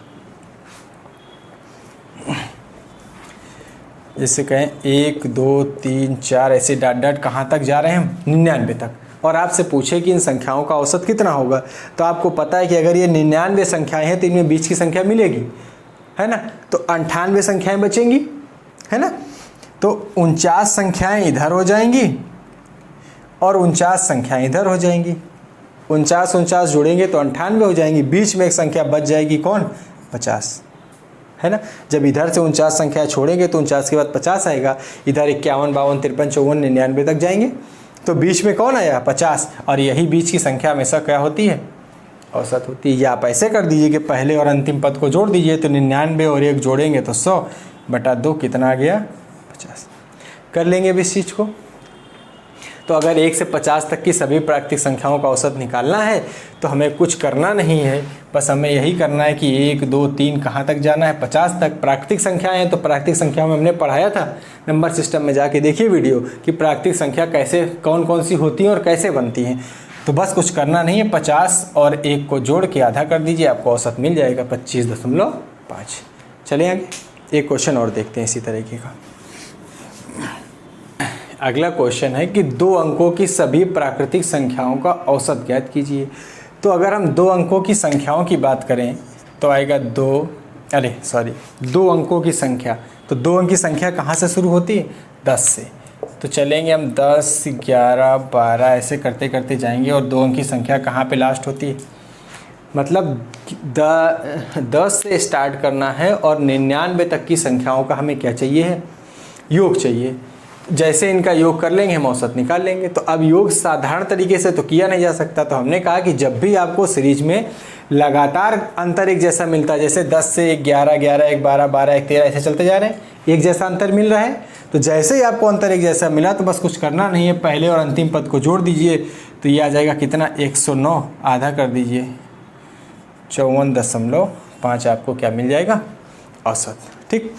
[SPEAKER 1] जैसे कहें 1 2 3 4 ऐसे डॉट डॉट कहाँ तक जा रहे हैं हम, 99 तक, और आपसे पूछे कि इन संख्याओं का औसत कितना होगा, तो आपको पता है कि अगर ये 99 संख्याएं हैं तो इनमें बीच की संख्या मिलेगी, है ना। तो 98 संख्याएं बचेंगी, है ना। तो 49 संख्याएं इधर हो जाएंगी और 49 संख्याएं इधर हो जाएंगी। 49 जुड़ेंगे तो 98 हो जाएंगी, बीच में एक संख्या बच जाएगी, कौन, 50, है ना। जब इधर से 49 संख्या छोड़ेंगे तो 49 के बाद 50 आएगा, इधर 51 52 53 54 99 तक जाएंगे, तो बीच में कौन आया, 50। और यही बीच की संख्या हमेशा क्या होती है, औसत होती है। या आप ऐसे कर दीजिए कि पहले और अंतिम पद को जोड़ दीजिए, तो 99 और 1 जोड़ेंगे तो 100/2 कितना आ गया, 50। कर लेंगे अब इस चीज़ को। तो अगर 1 से 50 तक की सभी प्राकृतिक संख्याओं का औसत निकालना है तो हमें कुछ करना नहीं है, बस हमें यही करना है कि 1 2 3 कहाँ तक जाना है, 50 तक। प्राकृतिक संख्याएं हैं तो प्राकृतिक संख्याओं में हमने पढ़ाया था नंबर सिस्टम में, जाके देखिए वीडियो कि प्राकृतिक संख्या कैसे कौन कौन सी होती हैं और कैसे बनती हैं। तो बस कुछ करना नहीं है, 50 और 1 को जोड़ के आधा कर दीजिए, आपको औसत मिल जाएगा 25.5। चलिए आगे एक क्वेश्चन और देखते हैं इसी तरीके का। अगला क्वेश्चन है कि 2 अंकों की सभी प्राकृतिक संख्याओं का औसत ज्ञात कीजिए। तो अगर हम 2 अंकों की संख्याओं की बात करें तो आएगा 2 अंकों की संख्या। तो 2 अंक की संख्या कहाँ से शुरू होती है, 10 से। तो चलेंगे हम 10 11 12 ऐसे करते करते जाएंगे, और 2 अंक की संख्या कहाँ पे लास्ट होती है, मतलब 10 से स्टार्ट करना है और 99 तक की संख्याओं का हमें क्या चाहिए है, योग चाहिए। जैसे इनका योग कर लेंगे हम औसत निकाल लेंगे। तो अब योग साधारण तरीके से तो किया नहीं जा सकता, तो हमने कहा कि जब भी आपको सीरीज में लगातार अंतर एक जैसा मिलता है, जैसे 10 से 1 11 11 1 12 12 1 13 ऐसे चलते जा रहे हैं, एक जैसा अंतर मिल रहा है, तो जैसे ही आपको अंतर एक जैसा मिला तो बस कुछ करना नहीं है, पहले और अंतिम पद को जोड़ दीजिए। तो ये आ जाएगा कितना, 109, आधा कर दीजिए 54.5, आपको क्या मिल जाएगा, औसत। ठीक,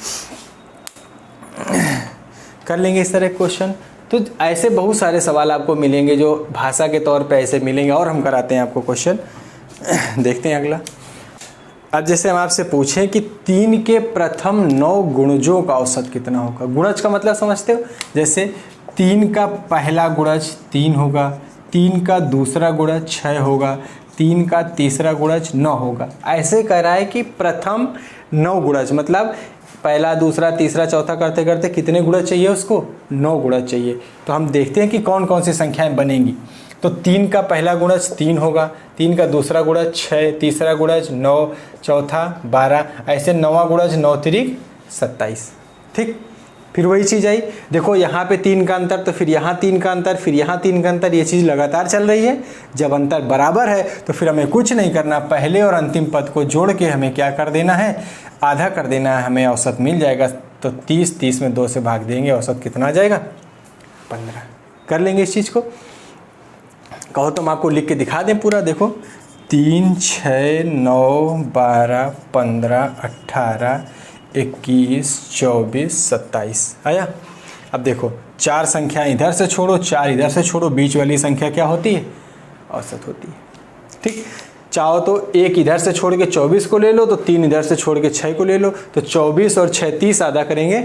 [SPEAKER 1] कर लेंगे इस तरह क्वेश्चन। तो ऐसे बहुत सारे सवाल आपको मिलेंगे जो भाषा के तौर पे ऐसे मिलेंगे, और हम कराते हैं आपको क्वेश्चन। देखते हैं अगला। अब जैसे हम आपसे पूछें कि 3 के प्रथम 9 गुणजों का औसत कितना होगा। गुणज का मतलब समझते हो, जैसे 3 का पहला गुणज 3 होगा, 3 का दूसरा गुणज 6 होगा, 3 का तीसरा गुणज 9 होगा। ऐसे कह रहा है कि प्रथम 9 गुणज, मतलब पहला दूसरा तीसरा चौथा करते करते कितने गुणज चाहिए उसको, 9 गुणज चाहिए। तो हम देखते हैं कि कौन कौन सी संख्याएं बनेंगी। तो 3 का पहला गुणज 3 होगा, 3 का दूसरा गुणज 6, तीसरा गुणज 9, चौथा 12, ऐसे 9वां गुणज 9 3 27। ठीक, फिर वही चीज़ आई, देखो यहाँ पे 3 का अंतर, तो फिर यहाँ 3 का अंतर, फिर यहाँ 3 का अंतर, ये चीज़ लगातार चल रही है। जब अंतर बराबर है तो फिर हमें कुछ नहीं करना, पहले और अंतिम पद को जोड़ के हमें क्या कर देना है, आधा कर देना है, हमें औसत मिल जाएगा। तो 30 में 2 से भाग देंगे, औसत कितना आ जाएगा, 15। कर लेंगे इस चीज़ को, कहो तो हम आपको लिख के दिखा दें पूरा। देखो 3, 6, 9, 12, 15, 18, 21, 24, 27 आया। अब देखो 4 संख्या इधर से छोड़ो, 4 इधर से छोड़ो, बीच वाली संख्या क्या होती है, औसत होती है। ठीक, चाहो तो 1 इधर से छोड़ के 24 को ले लो, तो 3 इधर से छोड़ के 6 को ले लो, तो 24 और 6 30, आधा करेंगे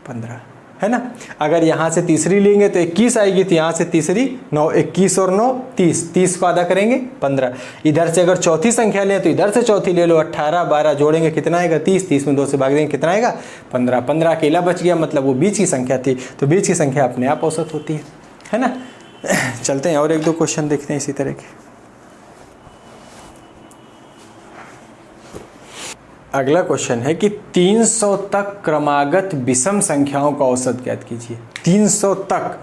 [SPEAKER 1] 15, है ना। अगर यहाँ से तीसरी लेंगे तो 21 आएगी, तो यहाँ से तीसरी 9, 21 और 9 30, 30 को आधा करेंगे 15। इधर से अगर चौथी संख्या लें तो इधर से चौथी ले लो, 18 12 जोड़ेंगे कितना आएगा, 30, 30 में 2 से भाग देंगे कितना आएगा, 15, 15 अकेला बच गया, मतलब वो बीच की संख्या थी, तो बीच की संख्या अपने आप औसत होती है ना। चलते हैं और 1-2 क्वेश्चन देखते हैं इसी तरह के। अगला क्वेश्चन है कि 300 तक क्रमागत विषम संख्याओं का औसत ज्ञात कीजिए। 300 तक,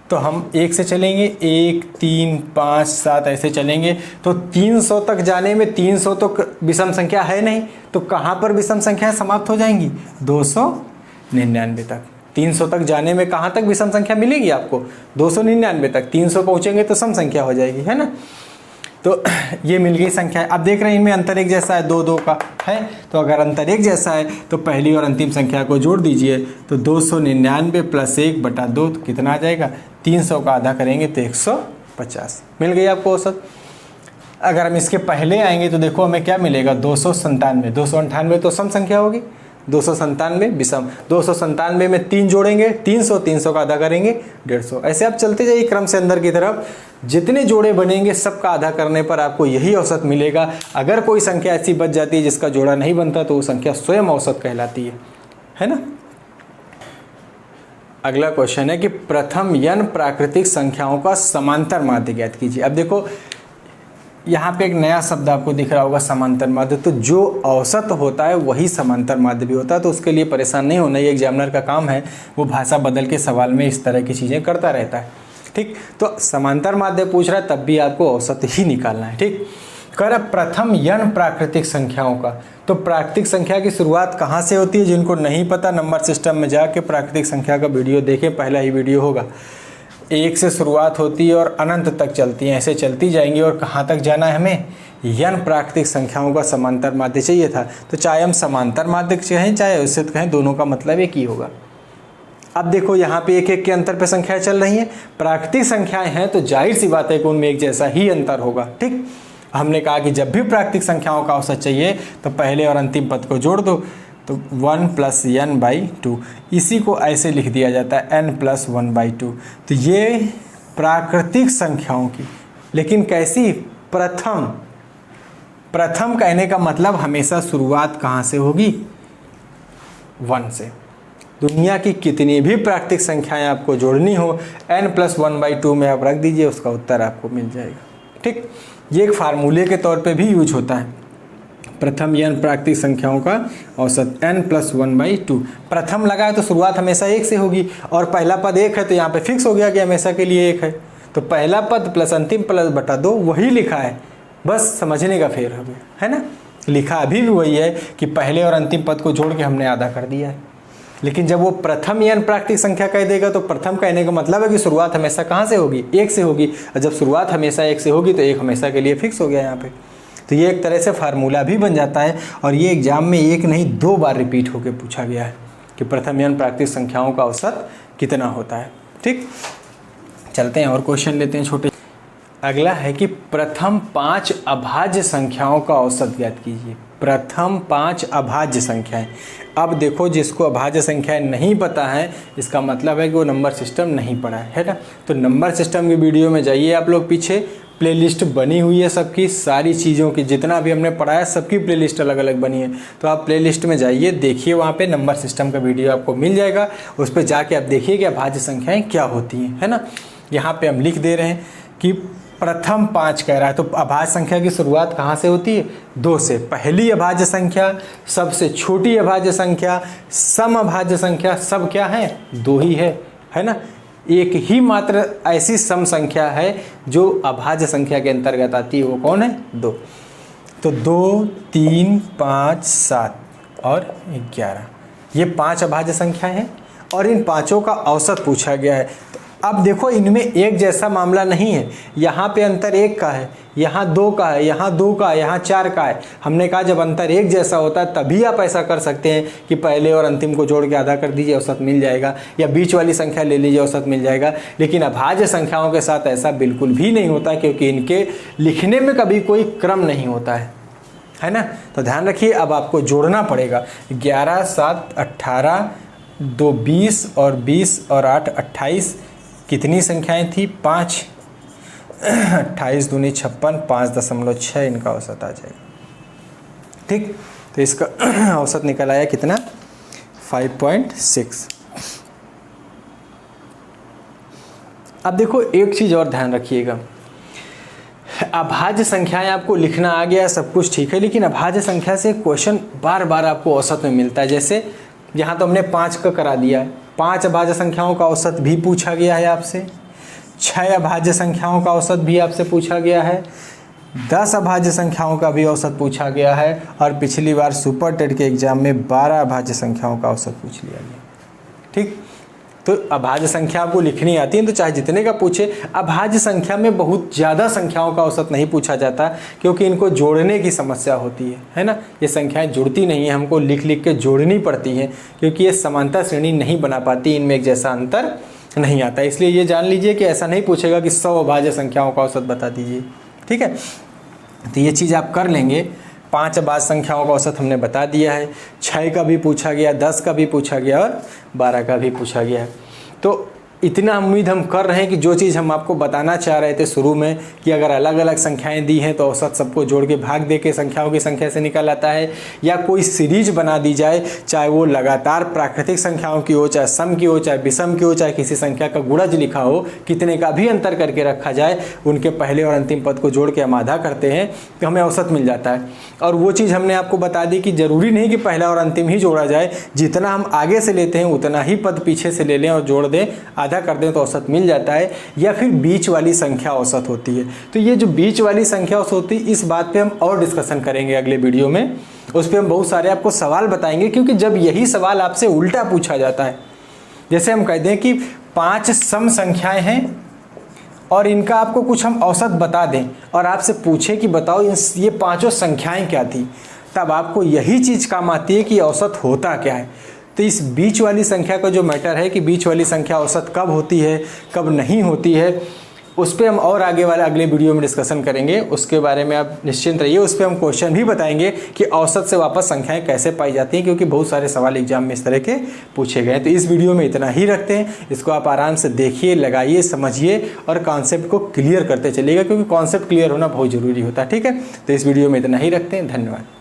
[SPEAKER 1] तो हम 1 से चलेंगे, 1, 3, 5, 7 ऐसे चलेंगे, तो 300 तक जाने में 300 तो विषम संख्या है नहीं, तो कहाँ पर विषम संख्याएं समाप्त हो जाएंगी, 299 तक। 300 तक जाने में कहाँ तक विषम संख्या मिलेगी आपको, 299 तक। 300 पहुँचेंगे तो सम संख्या हो जाएगी, है ना। तो ये मिल गई संख्या है। अब देख रहे हैं इनमें अंतर एक जैसा है, 2 2 का है, तो अगर अंतर एक जैसा है तो पहली और अंतिम संख्या को जोड़ दीजिए, तो 299 + 1/2 तो कितना आ जाएगा, 300 का आधा करेंगे तो 150। मिल गई आपको औसत। अगर हम इसके पहले आएंगे तो देखो हमें क्या मिलेगा, 297। 298 तो सम संख्या होगी, 297 विषम। 297 में 3 जोड़ेंगे 300, 300 का आधा करेंगे 150। ऐसे आप चलते जाइए क्रम से अंदर की तरफ, जितने जोड़े बनेंगे सबका आधा करने पर आपको यही औसत मिलेगा। अगर कोई संख्या ऐसी बच जाती है जिसका जोड़ा नहीं बनता तो वो संख्या स्वयं औसत कहलाती है ना। अगला क्वेश्चन है कि प्रथम n प्राकृतिक संख्याओं का समांतर माध्य ज्ञात कीजिए। अब देखो यहाँ पे एक नया शब्द आपको दिख रहा होगा, समांतर माध्य। तो जो औसत होता है वही समांतर माध्य भी होता है, तो उसके लिए परेशान नहीं होना। ये एग्जामिनर का काम है, वो भाषा बदल के सवाल में इस तरह की चीज़ें करता रहता है। ठीक, तो समांतर माध्य पूछ रहा है तब भी आपको औसत ही निकालना है। ठीक, कर प्रथम n प्राकृतिक संख्याओं का, तो प्राकृतिक संख्या की शुरुआत कहाँ से होती है, जिनको नहीं पता नंबर सिस्टम में जाके प्राकृतिक संख्या का वीडियो देखें, पहला ही वीडियो होगा। 1 से शुरुआत होती है और अनंत तक चलती है, ऐसे चलती जाएंगी। और कहाँ तक जाना है हमें, n प्राकृतिक संख्याओं का समांतर माध्य चाहिए था। तो चाहे हम समांतर माध्य कहें चाहे उससे कहें, दोनों का मतलब एक ही होगा। अब देखो यहाँ पे 1 1 के अंतर पे संख्याएं चल रही हैं, प्राकृतिक संख्याएं हैं तो जाहिर सी बात है कि उनमें एक जैसा ही अंतर होगा। ठीक, हमने कहा कि जब भी प्राकृतिक संख्याओं का औसत चाहिए तो पहले और अंतिम पद को जोड़ दो, तो 1 + n/2, इसी को ऐसे लिख दिया जाता है n + 1/2। तो ये प्राकृतिक संख्याओं की, लेकिन कैसी, प्रथम कहने का मतलब हमेशा शुरुआत कहाँ से होगी, 1 से। दुनिया की कितनी भी प्राकृतिक संख्याएं आपको जोड़नी हो, n + 1/2 में आप रख दीजिए, उसका उत्तर आपको मिल जाएगा। ठीक, ये एक फार्मूले के तौर पे भी यूज होता है। प्रथम n प्राकृतिक संख्याओं का औसत n + 1/2। प्रथम लगाए तो शुरुआत हमेशा 1 से होगी, और पहला पद 1 है तो यहाँ पे फिक्स हो गया कि हमेशा के लिए 1 है। तो पहला पद प्लस अंतिम पद बटा 2 वही लिखा है, बस समझने का फेर हो गया, है ना। लिखा अभी भी वही है कि पहले और अंतिम पद को जोड़ के हमने आधा कर दिया है। लेकिन जब वो प्रथम n प्राकृतिक संख्या कह देगा तो प्रथम कहने का मतलब है कि शुरुआत हमेशा कहाँ से होगी, 1 से होगी। और जब शुरुआत हमेशा 1 से होगी तो 1 हमेशा के लिए फिक्स हो गया यहाँ पे। तो ये एक तरह से फार्मूला भी बन जाता है, और ये एग्जाम में 1 नहीं 2 बार रिपीट होकर पूछा गया है कि प्रथम n प्राकृतिक संख्याओं का औसत कितना होता है। ठीक, चलते हैं और क्वेश्चन लेते हैं छोटे। अगला है कि प्रथम 5 अभाज्य संख्याओं का औसत ज्ञात कीजिए। प्रथम 5 अभाज्य संख्याएं। अब देखो जिसको अभाज्य संख्याएं नहीं पता है, इसका मतलब है कि वो नंबर सिस्टम नहीं पढ़ा है ना। तो नंबर सिस्टम की वीडियो में जाइए आप लोग, पीछे प्लेलिस्ट बनी हुई है सबकी, सारी चीज़ों की जितना भी हमने पढ़ाया सबकी प्लेलिस्ट अलग अलग बनी है। तो आप प्लेलिस्ट में जाइए, देखिए, वहाँ पे नंबर सिस्टम का वीडियो आपको मिल जाएगा। उस पर जाके आप देखिए कि अभाज्य संख्याएँ क्या होती हैं, है ना। यहाँ पर हम लिख दे रहे हैं कि प्रथम 5 कह रहा है, तो अभाज्य संख्या की शुरुआत कहाँ से होती है? 2 से। पहली अभाज्य संख्या, सबसे छोटी अभाज्य संख्या, सम अभाज्य संख्या, सब क्या है? 2 ही है ना। एक ही मात्र ऐसी सम संख्या है जो अभाज्य संख्या के अंतर्गत आती है, वो कौन है? 2। तो 2, 3, 5, 7 और 11, ये 5 अभाज्य संख्याएं हैं और इन पांचों का औसत पूछा गया है। तो अब देखो, इनमें एक जैसा मामला नहीं है, यहाँ पे अंतर 1 का है, यहाँ 2 का है, यहाँ 2 का है, यहाँ 4 का है। हमने कहा जब अंतर एक जैसा होता है तभी आप ऐसा कर सकते हैं कि पहले और अंतिम को जोड़ के आधा कर दीजिए, औसत मिल जाएगा, या बीच वाली संख्या ले लीजिए, औसत मिल जाएगा। लेकिन अभाज्य संख्याओं के साथ ऐसा बिल्कुल भी नहीं होता, क्योंकि इनके लिखने में कभी कोई क्रम नहीं होता है ना। तो ध्यान रखिए, अब आपको जोड़ना पड़ेगा। 11, 7, 18, 2, 20 और 20 और 8, 28, कितनी संख्याएं थी? 5। 28 दूनी 56, 5.6 इनका औसत आ जाएगा। ठीक, तो इसका औसत निकल आया कितना? 5.6। अब देखो, एक चीज़ और ध्यान रखिएगा, अभाज्य संख्याएं आपको लिखना आ गया, सब कुछ ठीक है, लेकिन अभाज्य संख्या से क्वेश्चन बार बार आपको औसत में मिलता है। जैसे यहाँ तो हमने 5 का करा दिया है, 5 अभाज्य संख्याओं का औसत भी पूछा गया है आपसे, 6 अभाज्य संख्याओं का औसत भी आपसे पूछा गया है, 10 अभाज्य संख्याओं का भी औसत पूछा गया है, और पिछली बार सुपर टेट के एग्जाम में 12 अभाज्य संख्याओं का औसत पूछ लिया गया। ठीक, तो अभाज्य संख्या आपको लिखनी आती है तो चाहे जितने का पूछे। अभाज्य संख्या में बहुत ज़्यादा संख्याओं का औसत नहीं पूछा जाता, क्योंकि इनको जोड़ने की समस्या होती है ना। ये संख्याएं जुड़ती नहीं है, हमको लिख लिख के जोड़नी पड़ती हैं, क्योंकि ये समांतर श्रेणी नहीं बना पाती, इनमें एक जैसा अंतर नहीं आता। इसलिए ये जान लीजिए कि ऐसा नहीं पूछेगा कि 100 अभाज्य संख्याओं का औसत बता दीजिए। ठीक है, तो ये चीज़ आप कर लेंगे। 5 अभाज्य संख्याओं का औसत हमने बता दिया है, 6 का भी पूछा गया, 10 का भी पूछा गया और 12 का भी पूछा गया है। तो इतना उम्मीद हम कर रहे हैं कि जो चीज़ हम आपको बताना चाह रहे थे शुरू में, कि अगर अलग अलग संख्याएं दी हैं तो औसत सबको जोड़ के भाग दे के संख्याओं की संख्या से निकल आता है, या कोई सीरीज बना दी जाए, चाहे वो लगातार प्राकृतिक संख्याओं की हो, चाहे सम की हो, चाहे विषम की हो, चाहे किसी संख्या का गुणज लिखा हो, कितने का भी अंतर करके रखा जाए, उनके पहले और अंतिम पद को जोड़ के हम आधा करते हैं तो हमें औसत मिल जाता है। और वो चीज़ हमने आपको बता दी कि ज़रूरी नहीं कि पहला और अंतिम ही जोड़ा जाए, जितना हम आगे से लेते हैं उतना ही पद पीछे से ले लें और जोड़ दें, आधा कर दें तो औसत मिल जाता है। या फिर बीच वाली संख्या औसत होती है। तो ये जो बीच वाली संख्या औसत होती है, इस बात पे हम और डिस्कशन करेंगे अगले वीडियो में। उस पर हम बहुत सारे आपको सवाल बताएंगे, क्योंकि जब यही सवाल आपसे उल्टा पूछा जाता है, जैसे हम कहते हैं कि 5 सम संख्याएं हैं और इनका आपको कुछ हम औसत बता दें और आपसे पूछे कि बताओ ये 5 संख्याएं क्या थी, तब आपको यही चीज़ काम आती है कि औसत होता क्या है। तो इस बीच वाली संख्या का जो मैटर है कि बीच वाली संख्या औसत कब होती है, कब नहीं होती है, उस पर हम और आगे वाले अगले वीडियो में डिस्कशन करेंगे। उसके बारे में आप निश्चिंत रहिए, उस पर हम क्वेश्चन भी बताएंगे कि औसत से वापस संख्याएं कैसे पाई जाती हैं, क्योंकि बहुत सारे सवाल एग्जाम में इस तरह के पूछे गए हैं। तो इस वीडियो में इतना ही रखते हैं, इसको आप आराम से देखिए, लगाइए, समझिए और कॉन्सेप्ट को क्लियर करते चलिएगा, क्योंकि कॉन्सेप्ट क्लियर होना बहुत ज़रूरी होता है। ठीक है, तो इस वीडियो में इतना ही रखते हैं, धन्यवाद।